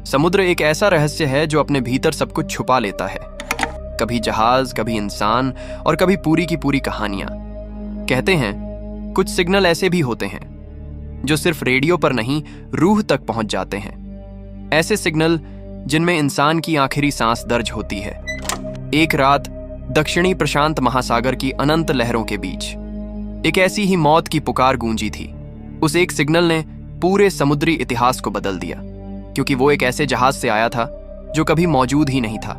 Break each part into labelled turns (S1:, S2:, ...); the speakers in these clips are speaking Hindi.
S1: समुद्र एक ऐसा रहस्य है जो अपने भीतर सब कुछ छुपा लेता है, कभी जहाज, कभी इंसान और कभी पूरी की पूरी कहानियां। कहते हैं कुछ सिग्नल ऐसे भी होते हैं जो सिर्फ रेडियो पर नहीं, रूह तक पहुंच जाते हैं। ऐसे सिग्नल जिनमें इंसान की आखिरी सांस दर्ज होती है। एक रात दक्षिणी प्रशांत महासागर की अनंत लहरों के बीच एक ऐसी ही मौत की पुकार गूंजी थी। उस एक सिग्नल ने पूरे समुद्री इतिहास को बदल दिया, क्योंकि वो एक ऐसे जहाज से आया था जो कभी मौजूद ही नहीं था।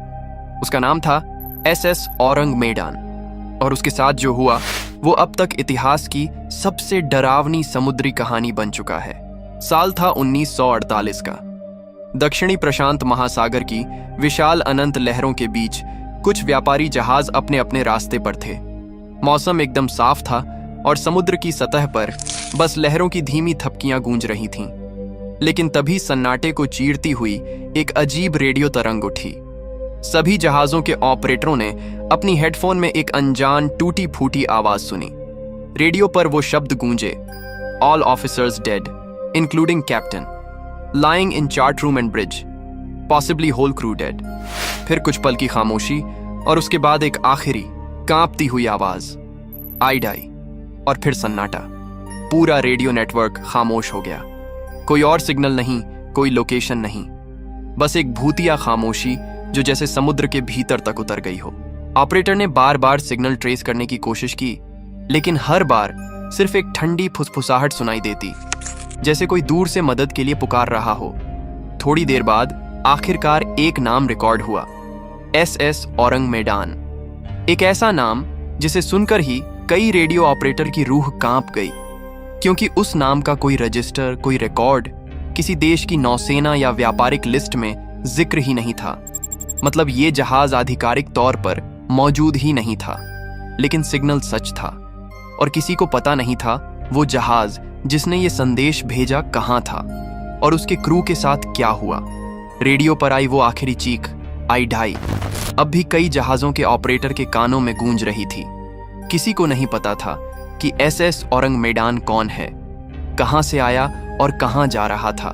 S1: उसका नाम था SS औरंग मेडान, और उसके साथ जो हुआ वो अब तक इतिहास की सबसे डरावनी समुद्री कहानी बन चुका है। साल था 1948 का। दक्षिणी प्रशांत महासागर की विशाल अनंत लहरों के बीच कुछ व्यापारी जहाज अपने अपने रास्ते पर थे। मौसम एकदम साफ था और समुद्र की सतह पर बस लहरों की धीमी थपकियां गूंज रही थीं। लेकिन तभी सन्नाटे को चीरती हुई एक अजीब रेडियो तरंग उठी। सभी जहाजों के ऑपरेटरों ने अपनी हेडफोन में एक अनजान टूटी फूटी आवाज सुनी। रेडियो पर वो शब्द गूंजे, all officers dead including captain, lying in chart room and bridge, possibly whole crew dead। फिर कुछ पल की खामोशी और उसके बाद एक आखिरी कांपती हुई आवाज, आई डाई, और फिर सन्नाटा। पूरा रेडियो नेटवर्क खामोश हो गया। कोई और सिग्नल नहीं, कोई लोकेशन नहीं, बस एक भूतिया खामोशी जो जैसे समुद्र के भीतर तक उतर गई हो। ऑपरेटर ने बार बार सिग्नल ट्रेस करने की कोशिश की, लेकिन हर बार सिर्फ एक ठंडी फुसफुसाहट सुनाई देती, जैसे कोई दूर से मदद के लिए पुकार रहा हो। थोड़ी देर बाद आखिरकार एक नाम रिकॉर्ड हुआ, SS औरंग मेडान। एक ऐसा नाम जिसे सुनकर ही कई रेडियो ऑपरेटर की रूह कांप गई, क्योंकि उस नाम का कोई रजिस्टर, कोई रिकॉर्ड किसी देश की नौसेना या व्यापारिक लिस्ट में जिक्र ही नहीं था। मतलब ये जहाज आधिकारिक तौर पर मौजूद ही नहीं था, लेकिन सिग्नल सच था, और किसी को पता नहीं था वो जहाज जिसने ये संदेश भेजा कहां था और उसके क्रू के साथ क्या हुआ। रेडियो पर आई वो आखिरी चीख, आई डाई, अब भी कई जहाजों के ऑपरेटर के कानों में गूंज रही थी। किसी को नहीं पता था कि SS औरंग मेडान कौन है, कहां से आया और कहां जा रहा था।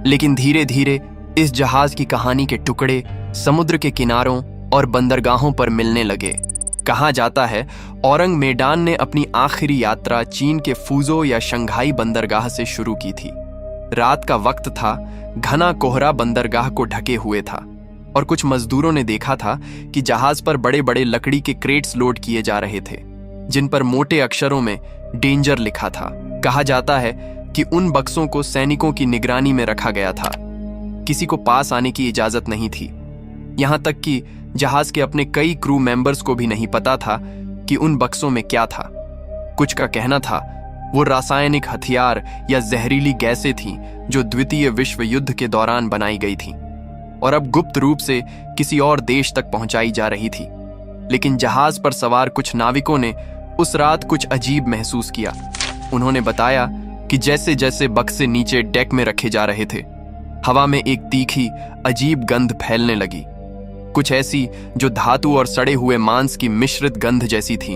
S1: लेकिन धीरे धीरे इस जहाज की कहानी के टुकड़े समुद्र के किनारों और बंदरगाहों पर मिलने लगे। कहा जाता है औरंग मेडान ने अपनी आखिरी यात्रा चीन के फुजो या शंघाई बंदरगाह से शुरू की थी। रात का वक्त था, घना कोहरा बंदरगाह को ढके हुए था, और कुछ मजदूरों ने देखा था कि जहाज पर बड़े बड़े लकड़ी के क्रेट्स लोड किए जा रहे थे, जिन पर मोटे अक्षरों में डेंजर लिखा था। कहा जाता है कि उन बक्सों को सैनिकों की निगरानी में रखा गया था। किसी को पास आने की इजाजत नहीं थी। यहां तक कि जहाज के अपने कई क्रू मेंबर्स को भी नहीं पता था कि उन बक्सों में क्या था। कुछ का कहना था वो रासायनिक हथियार या जहरीली गैसें थीं जो द्वितीय विश्व युद्ध के दौरान बनाई गई थीं, और अब गुप्त रूप से किसी और देश तक पहुंचाई जा रही थी। लेकिन जहाज पर सवार कुछ नाविकों ने उस रात कुछ अजीब महसूस किया। उन्होंने बताया कि जैसे जैसे बक्से नीचे डेक में रखे जा रहे थे, हवा में एक तीखी अजीब गंध फैलने लगी, कुछ ऐसी जो धातु और सड़े हुए मांस की मिश्रित गंध जैसी थी।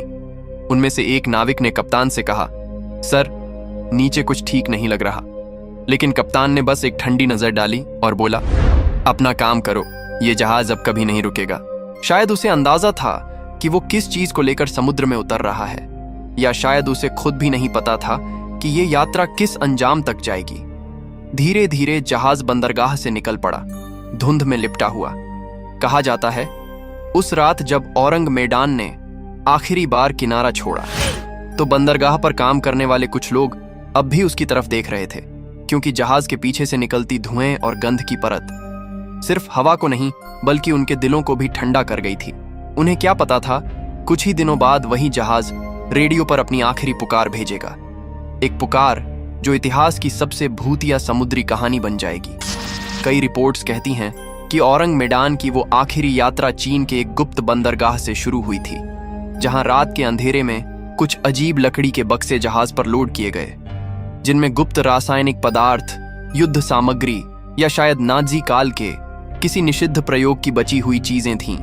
S1: उनमें से एक नाविक ने कप्तान से कहा, सर, नीचे कुछ ठीक नहीं लग रहा। लेकिन कप्तान ने बस एक ठंडी नजर डाली और बोला, अपना काम करो, ये जहाज अब कभी नहीं रुकेगा। शायद उसे अंदाजा था कि वो किस चीज को लेकर समुद्र में उतर रहा है, या शायद उसे खुद भी नहीं पता था कि ये यात्रा किस अंजाम तक जाएगी। धीरे धीरे जहाज बंदरगाह से निकल पड़ा, धुंध में लिपटा हुआ। कहा जाता है उस रात जब औरंग मेडान ने आखिरी बार किनारा छोड़ा, तो बंदरगाह पर काम करने वाले कुछ लोग अब भी उसकी तरफ देख रहे थे, क्योंकि जहाज के पीछे से निकलती धुएं और गंध की परत सिर्फ हवा को नहीं बल्कि उनके दिलों को भी ठंडा कर गई थी। उन्हें क्या पता था, कुछ ही दिनों बाद वही जहाज रेडियो पर अपनी आखिरी पुकार भेजेगा, एक पुकार जो इतिहास की सबसे भूतिया समुद्री कहानी बन जाएगी। कई रिपोर्ट्स कहती हैं कि औरंग मेडान की वो आखिरी यात्रा चीन के एक गुप्त बंदरगाह से शुरू हुई थी, जहां रात के अंधेरे में कुछ अजीब लकड़ी के बक्से जहाज पर लोड किए गए, जिनमें गुप्त रासायनिक पदार्थ, युद्ध सामग्री या शायद नाजी काल के किसी निषिद्ध प्रयोग की बची हुई चीजें थीं।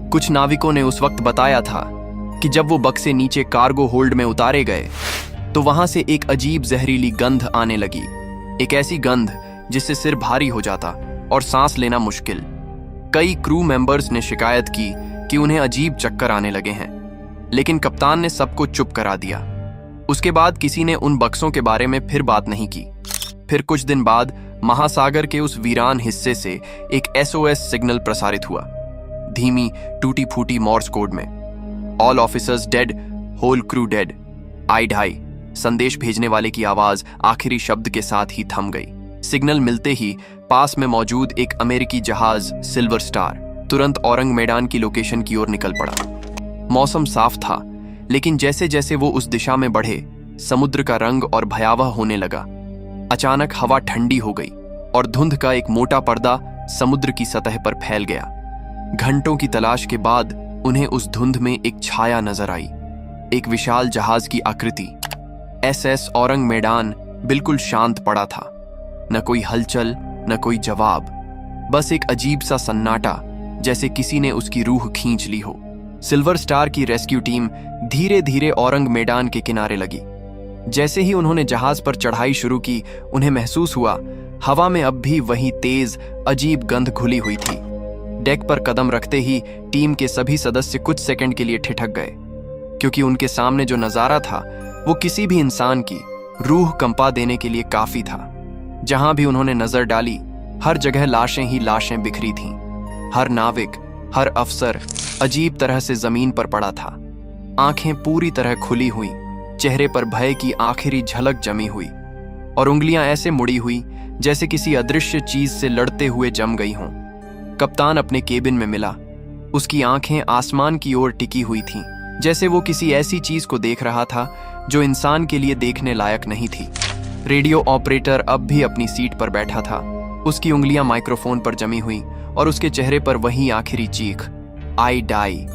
S1: कुछ नाविकों ने उस वक्त बताया था कि जब वो बक्से नीचे कार्गो होल्ड में उतारे गए तो वहां से एक अजीब जहरीली गंध आने लगी, एक ऐसी गंध जिससे सिर भारी हो जाता और सांस लेना मुश्किल। कई क्रू मेंबर्स ने शिकायत की कि उन्हें अजीब चक्कर आने लगे हैं, लेकिन कप्तान ने सबको चुप करा दिया। उसके बाद किसी ने उन बक्सों के बारे में फिर बात नहीं की। फिर कुछ दिन बाद महासागर के उस वीरान हिस्से से एक SOS सिग्नल प्रसारित हुआ, धीमी टूटी फूटी मॉर्स कोड में। All officers dead, whole crew dead. I die. संदेश भेजने वाले की आवाज आखिरी शब्द के साथ ही थम गई। सिग्नल मिलते ही पास में मौजूद एक अमेरिकी जहाज सिल्वर स्टार तुरंत औरंग मैदान की लोकेशन की ओर निकल पड़ा। मौसम साफ था, लेकिन जैसे जैसे वो उस दिशा में बढ़े, समुद्र का रंग और भयावह होने लगा। अचानक हवा ठंडी हो गई और धुंध का एक मोटा पर्दा समुद्र की सतह पर फैल गया। घंटों की तलाश के बाद उन्हें उस धुंध में एक छाया नजर आई, एक विशाल जहाज की आकृति। SS औरंग मैदान बिल्कुल शांत पड़ा था, न कोई हलचल, न कोई जवाब, बस एक अजीब सा सन्नाटा, जैसे किसी ने उसकी रूह खींच ली हो। सिल्वर स्टार की रेस्क्यू टीम धीरे धीरे औरंग मैदान के किनारे लगी। जैसे ही उन्होंने जहाज पर चढ़ाई शुरू की, उन्हें महसूस हुआ हवा में अब भी वही तेज अजीब गंध घुली हुई थी। डेक पर कदम रखते ही टीम के सभी सदस्य कुछ सेकंड के लिए ठिठक गए, क्योंकि उनके सामने जो नजारा था वो किसी भी इंसान की रूह कंपा देने के लिए काफी था। जहां भी उन्होंने नजर डाली, हर जगह लाशें ही लाशें बिखरी थीं। हर नाविक, हर अफसर अजीब तरह से जमीन पर पड़ा था, आंखें पूरी तरह खुली हुई, चेहरे पर भय की आखिरी झलक जमी हुई और उंगलियां ऐसे मुड़ी हुई जैसे किसी अदृश्य चीज से लड़ते हुए जम गई हों। कप्तान अपने केबिन में मिला। उसकी आंखें आसमान की ओर टिकी हुई थीं, जैसे वो किसी ऐसी चीज को देख रहा था जो इंसान के लिए देखने लायक नहीं थी। रेडियो ऑपरेटर अब भी अपनी सीट पर बैठा था, उसकी उंगलियां माइक्रोफोन पर जमी हुई और उसके चेहरे पर वही आखिरी चीख, आई डाई।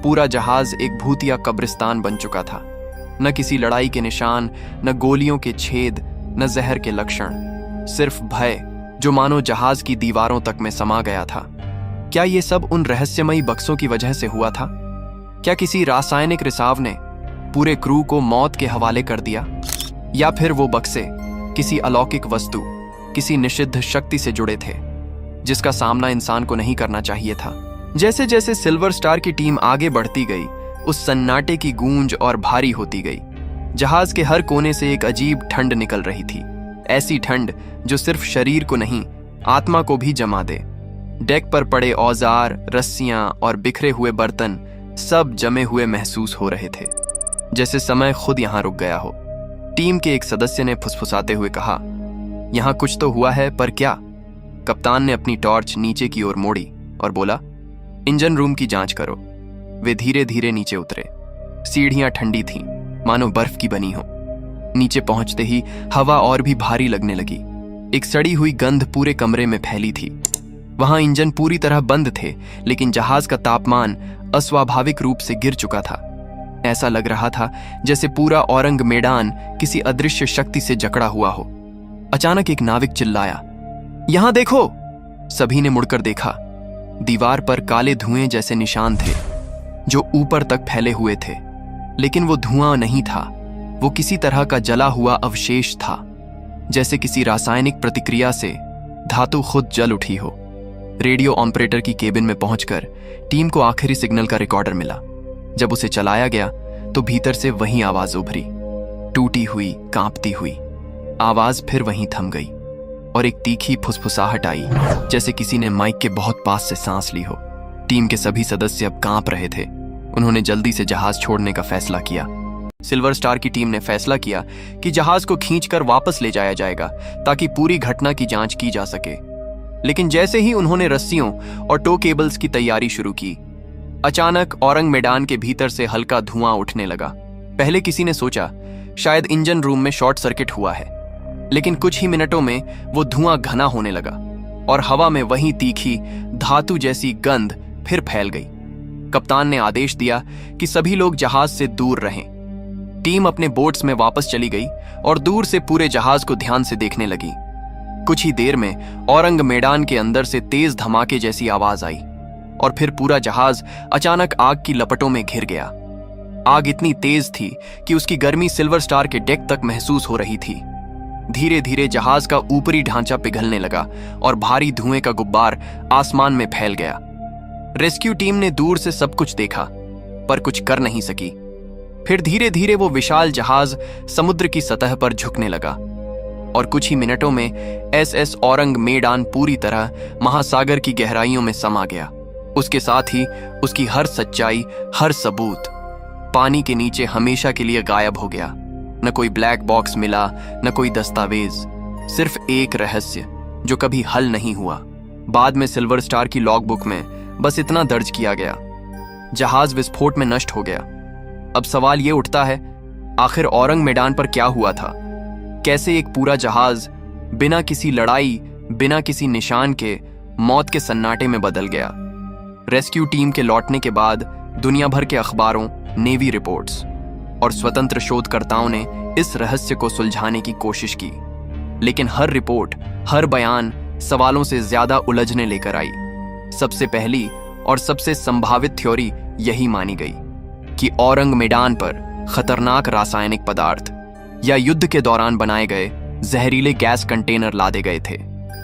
S1: पूरा जहाज एक भूतिया कब्रिस्तान बन चुका था, न किसी लड़ाई के निशान, न गोलियों के छेद, न जहर के लक्षण, सिर्फ भय जो मानो जहाज की दीवारों तक में समा गया था। क्या ये सब उन रहस्यमयी बक्सों की वजह से हुआ था? क्या किसी रासायनिक रिसाव ने पूरे क्रू को मौत के हवाले कर दिया, या फिर वो बक्से किसी अलौकिक वस्तु, किसी निषिद्ध शक्ति से जुड़े थे जिसका सामना इंसान को नहीं करना चाहिए था? जैसे जैसे सिल्वर स्टार की टीम आगे बढ़ती गई, उस सन्नाटे की गूंज और भारी होती गई। जहाज के हर कोने से एक अजीब ठंड निकल रही थी, ऐसी ठंड जो सिर्फ शरीर को नहीं, आत्मा को भी जमा दे। डेक पर पड़े औजार, रस्सियां और बिखरे हुए बर्तन सब जमे हुए महसूस हो रहे थे, जैसे समय खुद यहां रुक गया हो। टीम के एक सदस्य ने फुसफुसाते हुए कहा, यहां कुछ तो हुआ है, पर क्या? कप्तान ने अपनी टॉर्च नीचे की ओर मोड़ी और बोला, इंजन रूम की जांच करो। वे धीरे धीरे नीचे उतरे। सीढ़ियां ठंडी थीं, मानो बर्फ की बनी हो। नीचे पहुंचते ही हवा और भी भारी लगने लगी। एक सड़ी हुई गंध पूरे कमरे में फैली थी। वहां इंजन पूरी तरह बंद थे, लेकिन जहाज का तापमान अस्वाभाविक रूप से गिर चुका था। ऐसा लग रहा था जैसे पूरा औरंग मैदान किसी अदृश्य शक्ति से जकड़ा हुआ हो। अचानक एक नाविक चिल्लाया, यहां देखो! सभी ने मुड़कर देखा। दीवार पर काले धुएं जैसे निशान थे जो ऊपर तक फैले हुए थे, लेकिन वो धुआं नहीं था, वो किसी तरह का जला हुआ अवशेष था, जैसे किसी रासायनिक प्रतिक्रिया से धातु खुद जल उठी हो। रेडियो ऑपरेटर की केबिन में पहुंचकर टीम को आखिरी सिग्नल का रिकॉर्डर मिला। जब उसे चलाया गया तो भीतर से वही आवाज उभरी, टूटी हुई, कांपती हुई। आवाज फिर वहीं थम गई और एक तीखी फुसफुसाहट आई, जैसे किसी ने माइक के बहुत पास से सांस ली हो। टीम के सभी सदस्य अब कांप रहे थे। उन्होंने जल्दी से जहाज छोड़ने का फैसला किया। सिल्वर स्टार की टीम ने फैसला किया कि जहाज को खींचकर वापस ले जाया जाएगा ताकि पूरी घटना की जांच की जा सके। लेकिन जैसे ही उन्होंने रस्सियों और टो केबल्स की तैयारी शुरू की, अचानक औरंग मैदान के भीतर से हल्का धुआं उठने लगा। पहले किसी ने सोचा शायद इंजन रूम में शॉर्ट सर्किट हुआ है, लेकिन कुछ ही मिनटों में वो धुआं घना होने लगा और हवा में वही तीखी धातु जैसी गंध फिर फैल गई। कप्तान ने आदेश दिया कि सभी लोग जहाज से दूर रहें। टीम अपने बोट्स में वापस चली गई और दूर से पूरे जहाज को ध्यान से देखने लगी। कुछ ही देर में औरंग मैदान के अंदर से तेज धमाके जैसी आवाज आई और फिर पूरा जहाज अचानक आग की लपटों में घिर गया। आग इतनी तेज थी कि उसकी गर्मी सिल्वर स्टार के डेक तक महसूस हो रही थी। धीरे धीरे जहाज का ऊपरी ढांचा पिघलने लगा और भारी धुएं का गुब्बार आसमान में फैल गया। रेस्क्यू टीम ने दूर से सब कुछ देखा पर कुछ कर नहीं सकी। फिर धीरे धीरे वो विशाल जहाज समुद्र की सतह पर झुकने लगा और कुछ ही मिनटों में SS औरंग मेडान पूरी तरह महासागर की गहराइयों में समा गया। उसके साथ ही उसकी हर सच्चाई, हर सबूत पानी के नीचे हमेशा के लिए गायब हो गया। न कोई ब्लैक बॉक्स मिला, न कोई दस्तावेज, सिर्फ एक रहस्य जो कभी हल नहीं हुआ। बाद में सिल्वर स्टार की लॉगबुक में बस इतना दर्ज किया गया, जहाज विस्फोट में नष्ट हो गया। अब सवाल ये उठता है, आखिर औरंग मेडान पर क्या हुआ था? कैसे एक पूरा जहाज बिना किसी लड़ाई, बिना किसी निशान के मौत के सन्नाटे में बदल गया? रेस्क्यू टीम के लौटने के बाद दुनिया भर के अखबारों, नेवी रिपोर्ट्स और स्वतंत्र शोधकर्ताओं ने इस रहस्य को सुलझाने की कोशिश की, लेकिन हर रिपोर्ट, हर बयान सवालों से ज्यादा उलझने लेकर आई। सबसे पहली और सबसे संभावित थ्योरी यही मानी गई कि औरंग मेडान पर खतरनाक रासायनिक पदार्थ या युद्ध के दौरान बनाए गए जहरीले गैस कंटेनर लादे गए थे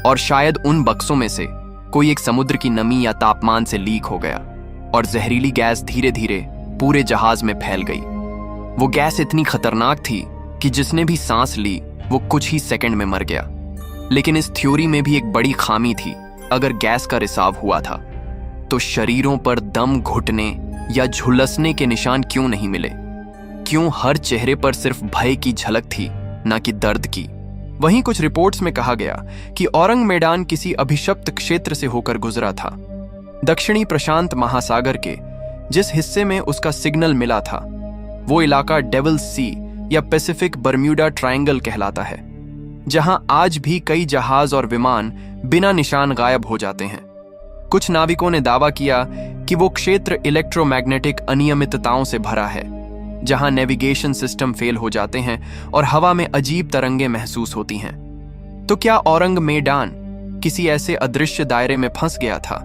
S1: और शायद उन बक्सों में से कोई एक समुद्र की नमी या तापमान से लीक हो गया और जहरीली गैस धीरे धीरे पूरे जहाज में फैल गई। वो गैस इतनी खतरनाक थी कि जिसने भी सांस ली वो कुछ ही सेकंड में मर गया। लेकिन इस थ्योरी में भी एक बड़ी खामी थी। अगर गैस का रिसाव हुआ था तो शरीरों पर दम घुटने या झुलसने के निशान क्यों नहीं मिले? क्यों हर चेहरे पर सिर्फ भय की झलक थी, ना कि दर्द की? वहीं कुछ रिपोर्ट्स में कहा गया कि औरंग मेडान किसी अभिशप्त क्षेत्र से होकर गुजरा था। दक्षिणी प्रशांत महासागर के जिस हिस्से में उसका सिग्नल मिला था वो इलाका डेविल सी या पैसिफिक बर्म्यूडा ट्रायंगल कहलाता है, जहां आज भी कई जहाज और विमान बिना निशान गायब हो जाते हैं। कुछ नाविकों ने दावा किया कि वो क्षेत्र इलेक्ट्रोमैग्नेटिक अनियमितताओं से भरा है, जहां नेविगेशन सिस्टम फेल हो जाते हैं और हवा में अजीब तरंगें महसूस होती हैं। तो क्या औरंग मेडान किसी ऐसे अदृश्य दायरे में फंस गया था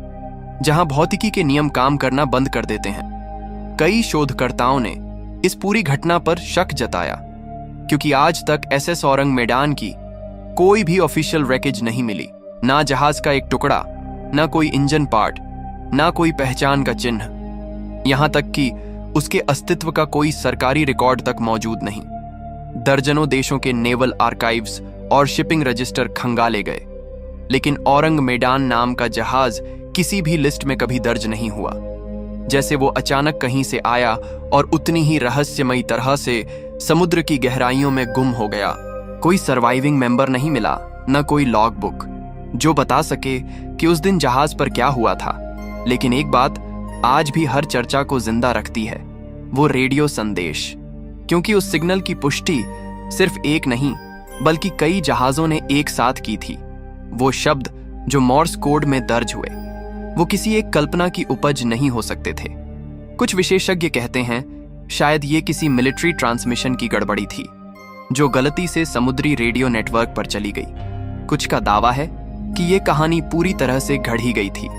S1: जहां भौतिकी के नियम काम करना बंद कर देते हैं? कई शोधकर्ताओं ने इस पूरी घटना पर शक जताया, क्योंकि आज तक SS औरंग मेडान की कोई भी ऑफिशियल रैकेज नहीं मिली। ना जहाज का एक टुकड़ा, ना कोई इंजन पार्ट, ना कोई पहचान का चिन्ह। यहां तक कि उसके अस्तित्व का कोई सरकारी रिकॉर्ड तक मौजूद नहीं। दर्जनों देशों के नेवल आर्काइव्स और शिपिंग रजिस्टर खंगाले गए, लेकिन औरंग मेडान नाम का जहाज किसी भी लिस्ट में कभी दर्ज नहीं हुआ। जैसे वो अचानक कहीं से आया और उतनी ही रहस्यमयी तरह से समुद्र की गहराइयों में गुम हो गया। कोई सर्वाइविंग मेंबर नहीं मिला, न कोई लॉग बुक जो बता सके कि उस दिन जहाज पर क्या हुआ था। लेकिन एक बात आज भी हर चर्चा को जिंदा रखती है, वो रेडियो संदेश, क्योंकि उस सिग्नल की पुष्टि सिर्फ एक नहीं बल्कि कई जहाजों ने एक साथ की थी। वो शब्द जो मॉर्स कोड में दर्ज हुए वो किसी एक कल्पना की उपज नहीं हो सकते थे। कुछ विशेषज्ञ कहते हैं शायद ये किसी मिलिट्री ट्रांसमिशन की गड़बड़ी थी जो गलती से समुद्री रेडियो नेटवर्क पर चली गई। कुछ का दावा है कि ये कहानी पूरी तरह से गढ़ी गई थी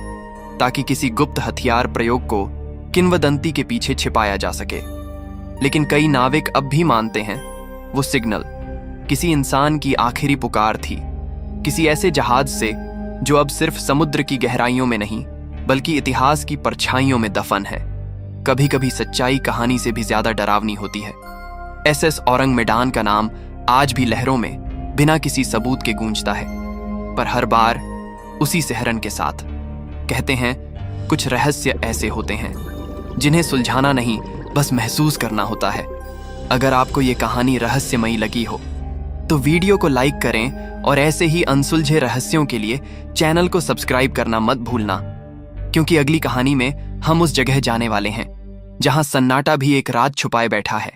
S1: ताकि किसी गुप्त हथियार प्रयोग को किंवदंती के पीछे छिपाया जा सके। लेकिन कई नाविक अब भी मानते हैं वो सिग्नल किसी इंसान की आखिरी पुकार थी, किसी ऐसे जहाज से जो अब सिर्फ समुद्र की गहराइयों में नहीं बल्कि इतिहास की परछाइयों में दफन है। कभी कभी सच्चाई कहानी से भी ज्यादा डरावनी होती है। SS औरंग मेडान का नाम आज भी लहरों में बिना किसी सबूत के गूंजता है, पर हर बार उसी सिहरन के साथ। कहते हैं कुछ रहस्य ऐसे होते हैं जिन्हें सुलझाना नहीं बस महसूस करना होता है। अगर आपको ये कहानी रहस्यमयी लगी हो तो वीडियो को लाइक करें और ऐसे ही अनसुलझे रहस्यों के लिए चैनल को सब्सक्राइब करना मत भूलना, क्योंकि अगली कहानी में हम उस जगह जाने वाले हैं जहां सन्नाटा भी एक राज छुपाए बैठा है।